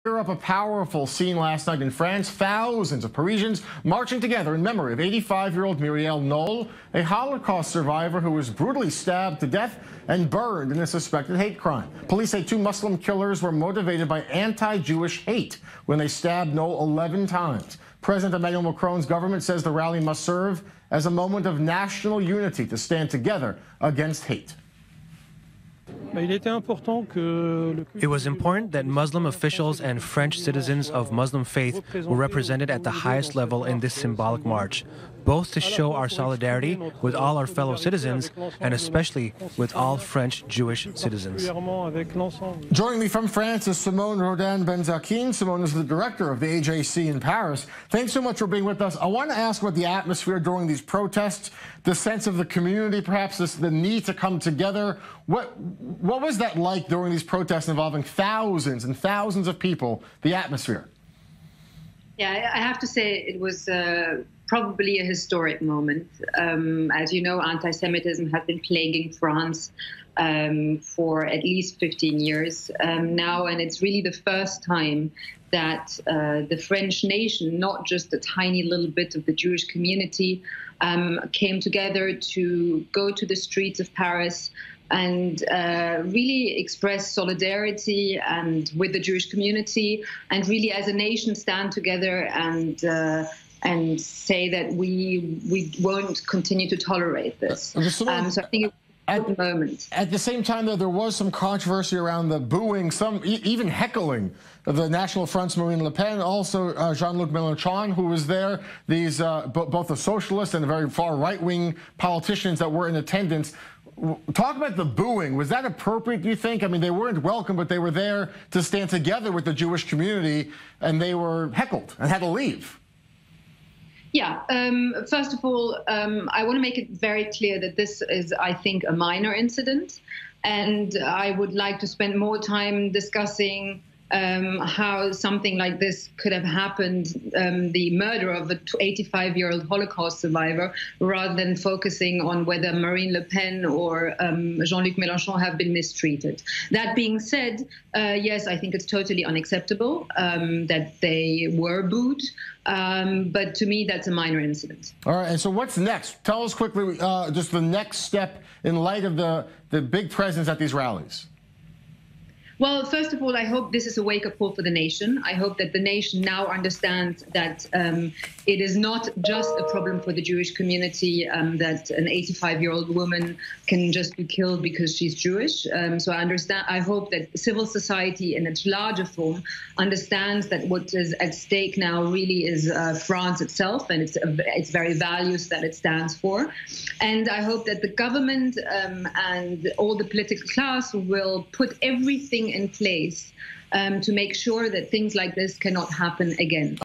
Up a powerful scene last night in France. Thousands of Parisians marching together in memory of 85-year-old Muriel Knoll, a Holocaust survivor who was brutally stabbed to death and burned in a suspected hate crime. Police say two Muslim killers were motivated by anti-Jewish hate when they stabbed Knoll 11 times. President Emmanuel Macron's government says the rally must serve as a moment of national unity to stand together against hate. It was important that Muslim officials and French citizens of Muslim faith were represented at the highest level in this symbolic march, both to show our solidarity with all our fellow citizens and especially with all French Jewish citizens. Joining me from France is Simone Rodan-Benzaquen. Simone is the director of the AJC in Paris. Thanks so much for being with us. I want to ask about the atmosphere during these protests, the sense of the community, perhaps the need to come together. What was that like during these protests involving thousands and thousands of people, the atmosphere? Yeah, I have to say it was probably a historic moment. As you know, anti-Semitism has been plaguing France for at least 15 years now, and it's really the first time that the French nation, not just a tiny little bit of the Jewish community, came together to go to the streets of Paris and really express solidarity and with the Jewish community, and really as a nation stand together and say that we won't continue to tolerate this. So I think it was a good moment. At the same time, though, there was some controversy around the booing, some even heckling of the National Front's Marine Le Pen, also Jean-Luc Mélenchon, who was there. These both the socialists and the very far right-wing politicians that were in attendance. Talk about the booing. Was that appropriate, do you think? I mean, they weren't welcome, but they were there to stand together with the Jewish community, and they were heckled and had to leave. Yeah. First of all, I want to make it very clear that this is, I think, a minor incident, and I would like to spend more time discussing how something like this could have happened, the murder of an 85-year-old Holocaust survivor, rather than focusing on whether Marine Le Pen or Jean-Luc Mélenchon have been mistreated. That being said, yes, I think it's totally unacceptable that they were booed, but to me, that's a minor incident. All right, and so what's next? Tell us quickly just the next step in light of the big presence at these rallies. Well, first of all, I hope this is a wake-up call for the nation. I hope that the nation now understands that it is not just a problem for the Jewish community that an 85-year-old woman can just be killed because she's Jewish. So I hope that civil society in its larger form understands that what is at stake now really is France itself and its very values that it stands for. And I hope that the government and all the political class will put everything in place to make sure that things like this cannot happen again.